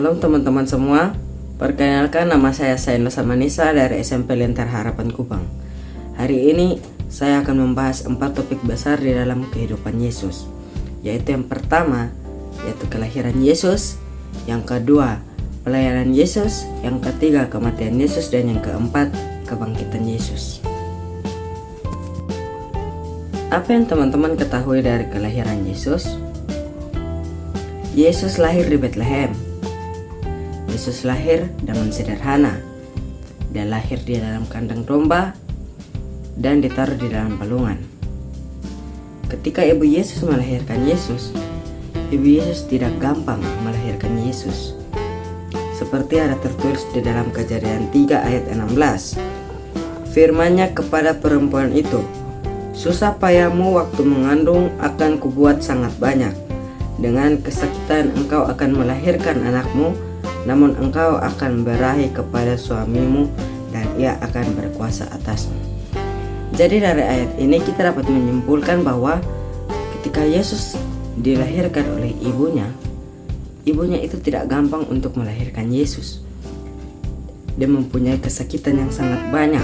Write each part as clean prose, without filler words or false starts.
Shalom teman-teman semua. Perkenalkan, nama saya Sainasa Manisa dari SMP Lentar Harapan Kupang. Hari ini saya akan membahas 4 topik besar di dalam kehidupan Yesus, yaitu yang pertama yaitu kelahiran Yesus, yang kedua pelayanan Yesus, yang ketiga kematian Yesus, dan yang keempat kebangkitan Yesus. Apa yang teman-teman ketahui dari kelahiran Yesus? Yesus lahir di Bethlehem. Yesus lahir dengan sederhana. Dia lahir di dalam kandang domba dan ditaruh di dalam palungan. Ketika ibu Yesus melahirkan Yesus, ibu Yesus tidak gampang melahirkan Yesus. Seperti ada tertulis di dalam Kejadian 3 ayat 16. Firman-Nya kepada perempuan itu, "Susah payahmu waktu mengandung akan kubuat sangat banyak. Dengan kesakitan engkau akan melahirkan anakmu, namun engkau akan berahi kepada suamimu dan ia akan berkuasa atasmu." Jadi dari ayat ini kita dapat menyimpulkan bahwa ketika Yesus dilahirkan oleh ibunya itu tidak gampang untuk melahirkan Yesus. Dia mempunyai kesakitan yang sangat banyak,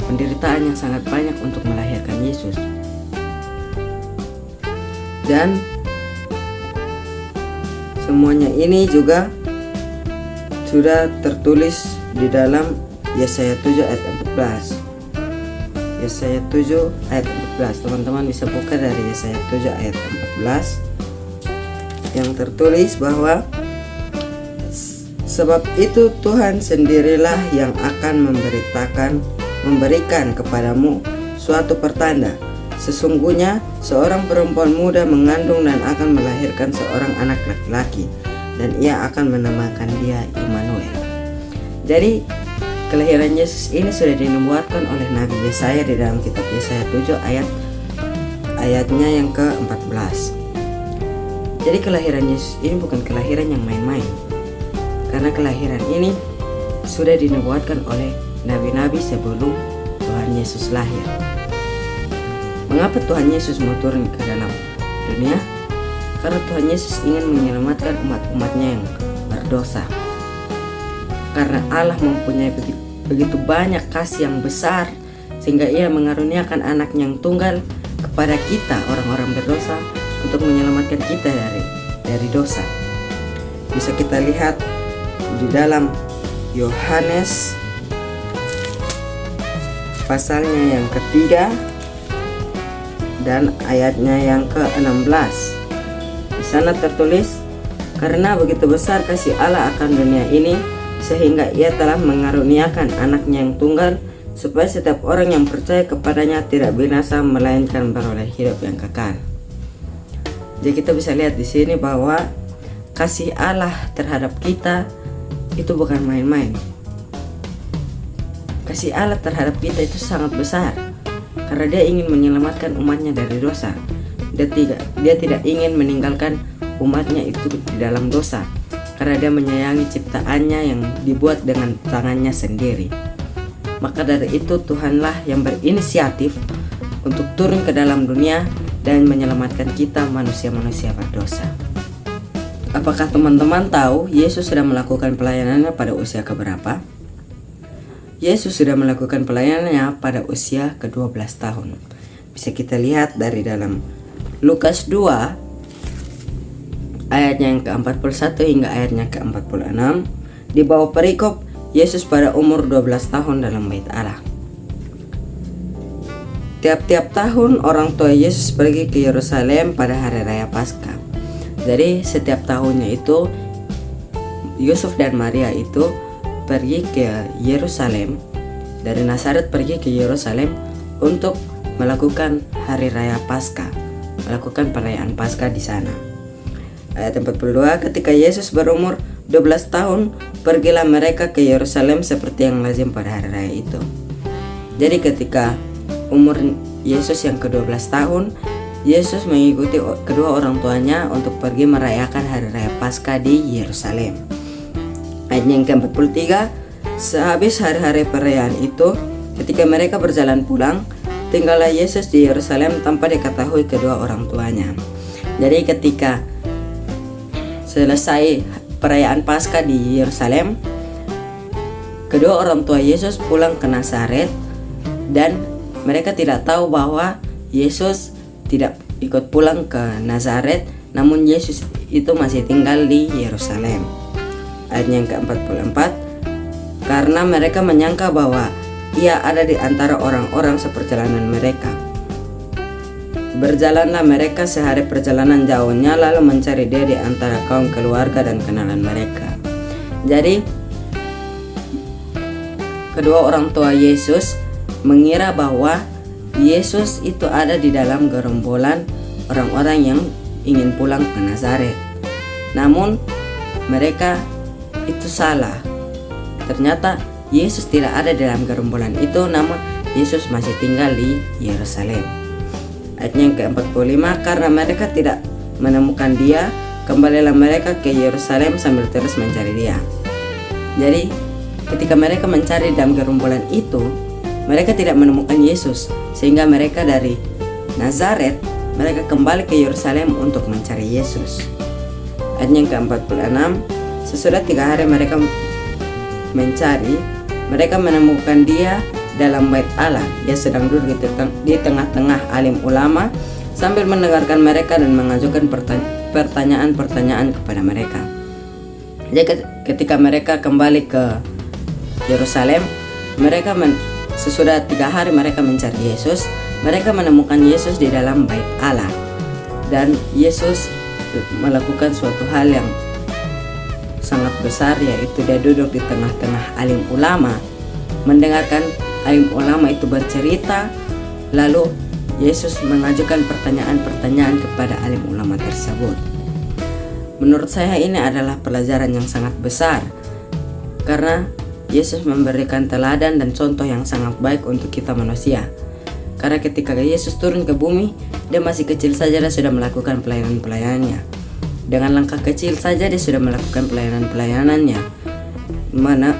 penderitaan yang sangat banyak untuk melahirkan Yesus. Dan semuanya ini juga sudah tertulis di dalam Yesaya 7 ayat 14. Yesaya 7 ayat 14. Teman-teman bisa buka dari Yesaya 7 ayat 14 yang tertulis bahwa sebab itu Tuhan sendirilah yang akan memberikan kepadamu suatu pertanda. Sesungguhnya seorang perempuan muda mengandung dan akan melahirkan seorang anak laki-laki, dan ia akan menamakan dia Immanuel. Jadi kelahiran Yesus ini sudah dinubuatkan oleh Nabi Yesaya di dalam kitab Yesaya 7 ayatnya yang ke-14. Jadi kelahiran Yesus ini bukan kelahiran yang main-main, karena kelahiran ini sudah dinubuatkan oleh nabi-nabi sebelum Tuhan Yesus lahir. Mengapa Tuhan Yesus mau turun ke dalam dunia? Karena Tuhan Yesus ingin menyelamatkan umat-umatnya yang berdosa. Karena Allah mempunyai begitu banyak kasih yang besar, sehingga ia mengaruniakan anaknya yang tunggal kepada kita orang-orang berdosa untuk menyelamatkan kita dari dosa. Bisa kita lihat di dalam Yohanes pasalnya yang ketiga dan ayatnya yang ke-16. Di sana tertulis, "Karena begitu besar kasih Allah akan dunia ini, sehingga ia telah mengaruniakan anaknya yang tunggal, supaya setiap orang yang percaya kepadanya tidak binasa, melainkan beroleh hidup yang kekal." Jadi kita bisa lihat di sini bahwa kasih Allah terhadap kita itu bukan main-main. Kasih Allah terhadap kita itu sangat besar, karena dia ingin menyelamatkan umatnya dari dosa. Dia tidak ingin meninggalkan umatnya itu di dalam dosa, karena dia menyayangi ciptaannya yang dibuat dengan tangannya sendiri. Maka dari itu Tuhanlah yang berinisiatif untuk turun ke dalam dunia dan menyelamatkan kita manusia-manusia berdosa. Apakah teman-teman tahu Yesus sudah melakukan pelayanannya pada usia keberapa? Yesus sudah melakukan pelayanannya pada usia ke-12 tahun. Bisa kita lihat dari dalam Lukas 2 ayatnya yang ke-41 hingga ayatnya ke-46. Di bawah perikop Yesus pada umur 12 tahun dalam bait Allah. Tiap-tiap tahun orang tua Yesus pergi ke Yerusalem pada hari raya Paskah. Jadi setiap tahunnya itu Yusuf dan Maria itu pergi ke Yerusalem, dari Nazaret pergi ke Yerusalem untuk melakukan hari raya Paskah, melakukan perayaan Paskah di sana. Ayat 42, ketika Yesus berumur 12 tahun, pergilah mereka ke Yerusalem seperti yang lazim pada hari raya itu. Jadi ketika umur Yesus yang ke-12 tahun, Yesus mengikuti kedua orang tuanya untuk pergi merayakan hari raya Paskah di Yerusalem. Ayat yang ke-43, sehabis hari-hari perayaan itu, ketika mereka berjalan pulang, tinggallah Yesus di Yerusalem tanpa diketahui kedua orang tuanya. Jadi ketika selesai perayaan Paskah di Yerusalem, kedua orang tua Yesus pulang ke Nazaret dan mereka tidak tahu bahwa Yesus tidak ikut pulang ke Nazaret, namun Yesus itu masih tinggal di Yerusalem. Ayat yang ke-44, karena mereka menyangka bahwa ia ada di antara orang-orang seperjalanan mereka. Berjalanlah mereka sehari perjalanan jauhnya, lalu mencari dia di antara kaum keluarga dan kenalan mereka. Jadi kedua orang tua Yesus mengira bahwa Yesus itu ada di dalam gerombolan orang-orang yang ingin pulang ke Nazaret. Namun mereka itu salah. Ternyata Yesus tidak ada dalam gerombolan itu, namun Yesus masih tinggal di Yerusalem. Ayat yang ke-45, karena mereka tidak menemukan dia, kembalilah mereka ke Yerusalem sambil terus mencari dia. Jadi ketika mereka mencari dalam gerombolan itu, mereka tidak menemukan Yesus, sehingga mereka dari Nazaret mereka kembali ke Yerusalem untuk mencari Yesus. Ayat yang ke-46, sesudah 3 hari mereka mencari, mereka menemukan dia dalam bait Allah. Dia sedang duduk di tengah-tengah alim ulama sambil mendengarkan mereka dan mengajukan pertanyaan-pertanyaan kepada mereka. Jadi ketika mereka kembali ke Yerusalem, mereka sesudah 3 hari mereka mencari Yesus, mereka menemukan Yesus di dalam bait Allah. Dan Yesus melakukan suatu hal yang sangat besar, yaitu dia duduk di tengah-tengah alim ulama, mendengarkan alim ulama itu bercerita, lalu Yesus mengajukan pertanyaan-pertanyaan kepada alim ulama tersebut. Menurut saya ini adalah pelajaran yang sangat besar, karena Yesus memberikan teladan dan contoh yang sangat baik untuk kita manusia. Karena ketika Yesus turun ke bumi, dia masih kecil saja dan sudah melakukan pelayanan-pelayanannya. Dengan langkah kecil saja dia sudah melakukan pelayanan-pelayanannya.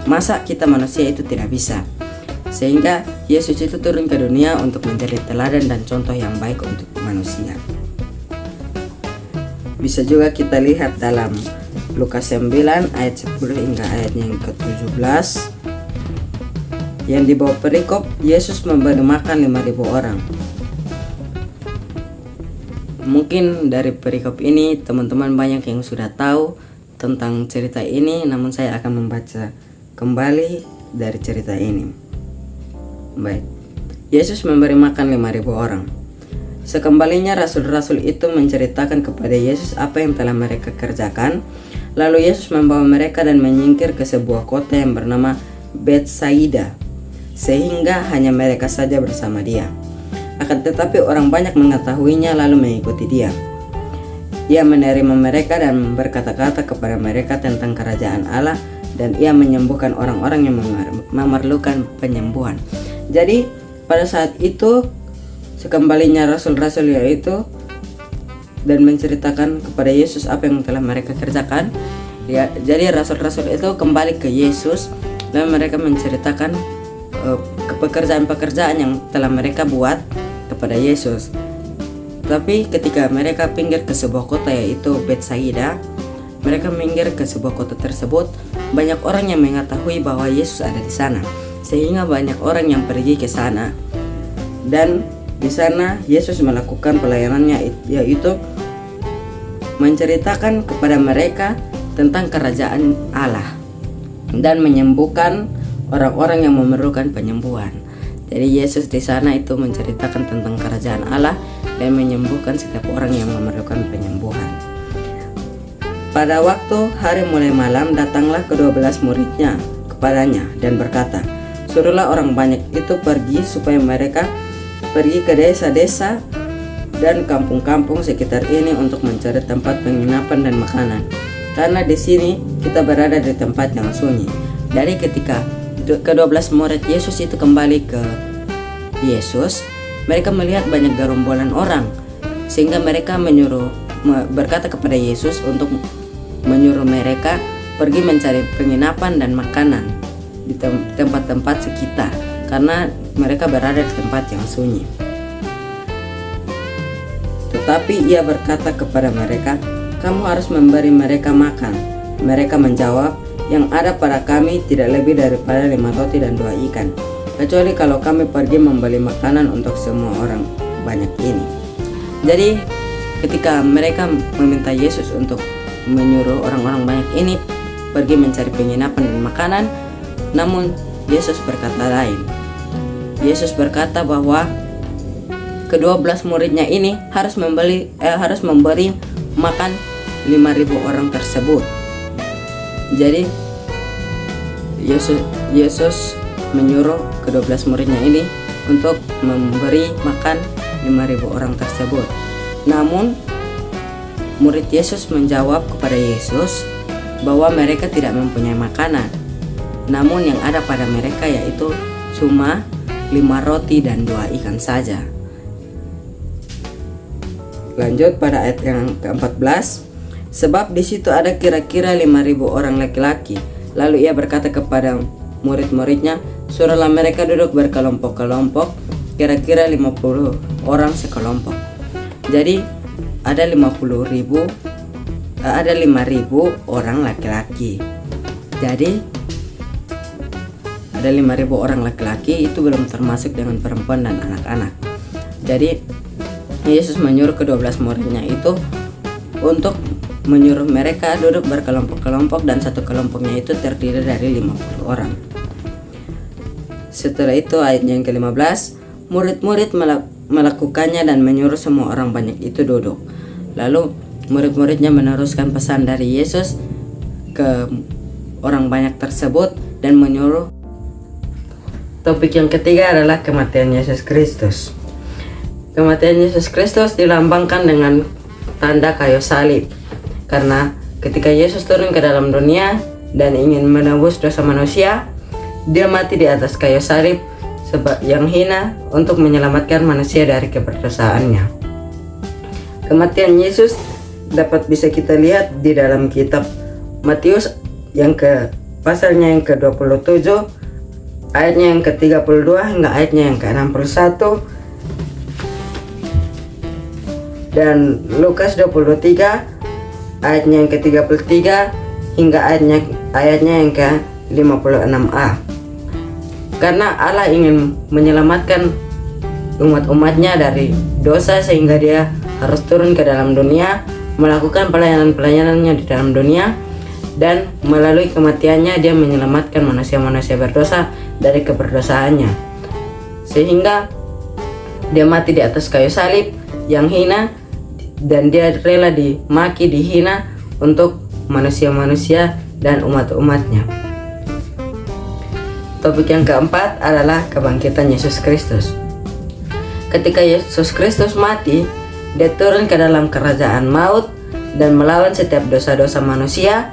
Masa kita manusia itu tidak bisa? Sehingga Yesus itu turun ke dunia untuk menjadi teladan dan contoh yang baik untuk manusia. Bisa juga kita lihat dalam Lukas 9 ayat 10 hingga ayat yang ke-17, yang di bawah perikop Yesus memberi makan 5.000 orang. Mungkin dari perikop ini teman-teman banyak yang sudah tahu tentang cerita ini, namun saya akan membaca kembali dari cerita ini. Baik, Yesus memberi makan 5.000 orang. Sekembalinya rasul-rasul itu menceritakan kepada Yesus apa yang telah mereka kerjakan. Lalu Yesus membawa mereka dan menyingkir ke sebuah kota yang bernama Betsaida, sehingga hanya mereka saja bersama dia. Akan tetapi orang banyak mengetahuinya lalu mengikuti dia. Ia menerima mereka dan berkata-kata kepada mereka tentang kerajaan Allah, dan ia menyembuhkan orang-orang yang memerlukan penyembuhan. Jadi pada saat itu sekembalinya rasul-rasul yaitu dan menceritakan kepada Yesus apa yang telah mereka kerjakan. Ya, jadi rasul-rasul itu kembali ke Yesus dan mereka menceritakan pekerjaan-pekerjaan yang telah mereka buat kepada Yesus. Tapi ketika mereka pinggir ke sebuah kota yaitu Betsaida, mereka minggir ke sebuah kota tersebut, banyak orang yang mengetahui bahwa Yesus ada di sana, sehingga banyak orang yang pergi ke sana. Dan di sana Yesus melakukan pelayanannya, yaitu menceritakan kepada mereka tentang kerajaan Allah dan menyembuhkan orang-orang yang memerlukan penyembuhan. Jadi Yesus di sana itu menceritakan tentang kerajaan Allah dan menyembuhkan setiap orang yang memerlukan penyembuhan. Pada waktu hari mulai malam, datanglah ke-12 muridnya kepadanya dan berkata, "Suruhlah orang banyak itu pergi supaya mereka pergi ke desa-desa dan kampung-kampung sekitar ini untuk mencari tempat penginapan dan makanan, karena di sini kita berada di tempat yang sunyi." Dari ketika ke-12 murid Yesus itu kembali ke Yesus, mereka melihat banyak gerombolan orang, sehingga mereka berkata kepada Yesus untuk menyuruh mereka pergi mencari penginapan dan makanan di tempat-tempat sekitar, karena mereka berada di tempat yang sunyi. Tetapi ia berkata kepada mereka, "Kamu harus memberi mereka makan." Mereka menjawab, "Yang ada pada kami tidak lebih daripada 5 roti dan 2 ikan, kecuali kalau kami pergi membeli makanan untuk semua orang banyak ini." Jadi ketika mereka meminta Yesus untuk menyuruh orang-orang banyak ini pergi mencari penginapan dan makanan, namun Yesus berkata lain. Yesus berkata bahwa ke-12 muridnya ini harus memberi makan 5.000 orang tersebut. Jadi Yesus menyuruh ke-12 muridnya ini untuk memberi makan 5.000 orang tersebut. Namun murid Yesus menjawab kepada Yesus bahwa mereka tidak mempunyai makanan, namun yang ada pada mereka yaitu cuma 5 roti dan 2 ikan saja. Lanjut pada ayat yang ke-14. Sebab di situ ada kira-kira 5.000 orang laki-laki. Lalu ia berkata kepada murid-muridnya, "Suruhlah mereka duduk berkelompok-kelompok, kira-kira 50 orang sekelompok." Jadi ada 5.000 orang laki-laki. Jadi ada 5.000 orang laki-laki, itu belum termasuk dengan perempuan dan anak-anak. Jadi Yesus menyuruh ke-12 muridnya itu untuk menyuruh mereka duduk berkelompok-kelompok, dan satu kelompoknya itu terdiri dari 50 orang. Setelah itu ayat yang ke-15, murid-murid melakukannya dan menyuruh semua orang banyak itu duduk. Lalu murid-muridnya meneruskan pesan dari Yesus ke orang banyak tersebut dan menyuruh. Topik yang ketiga adalah kematian Yesus Kristus. Kematian Yesus Kristus dilambangkan dengan tanda kayu salib. Karena ketika Yesus turun ke dalam dunia dan ingin menebus dosa manusia, dia mati di atas kayu salib yang hina untuk menyelamatkan manusia dari keberdosaannya. Kematian Yesus dapat bisa kita lihat di dalam kitab Matius pasalnya yang ke-27, ayatnya yang ke-32 hingga ayatnya yang ke-61, dan Lukas 23 ayatnya yang ke-33 hingga ayatnya yang ke-56a. Karena Allah ingin menyelamatkan umat-umatnya dari dosa, sehingga dia harus turun ke dalam dunia, melakukan pelayanan-pelayanannya di dalam dunia, dan melalui kematiannya dia menyelamatkan manusia-manusia berdosa dari keberdosaannya. Sehingga dia mati di atas kayu salib yang hina, dan dia rela dimaki, dihina untuk manusia-manusia dan umat-umatnya. Topik yang keempat adalah kebangkitan Yesus Kristus. Ketika Yesus Kristus mati, dia turun ke dalam kerajaan maut dan melawan setiap dosa-dosa manusia.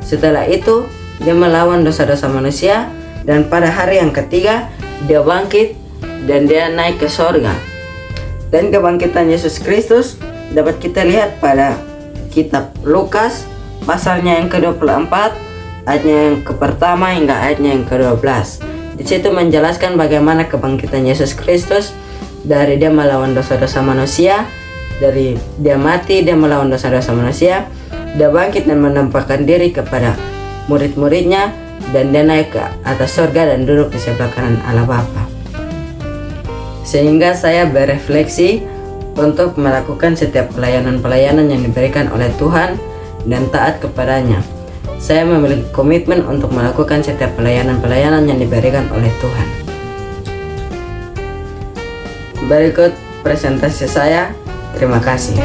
Setelah itu, dia melawan dosa-dosa manusia, dan pada hari yang ketiga, dia bangkit dan dia naik ke sorga. Dan kebangkitan Yesus Kristus dapat kita lihat pada kitab Lukas pasalnya yang ke-24, ayatnya yang ke-1 hingga ayatnya yang ke-12. Di situ menjelaskan bagaimana kebangkitan Yesus Kristus dari dia melawan dosa-dosa manusia, dari dia mati, dia melawan dosa-dosa manusia, dia bangkit dan menampakkan diri kepada murid-muridnya, dan dia naik ke atas surga dan duduk di sebelah kanan Allah Bapa. Sehingga saya berefleksi untuk melakukan setiap pelayanan-pelayanan yang diberikan oleh Tuhan dan taat kepadanya. Saya memiliki komitmen untuk melakukan setiap pelayanan-pelayanan yang diberikan oleh Tuhan. Berikut presentasi saya. Terima kasih.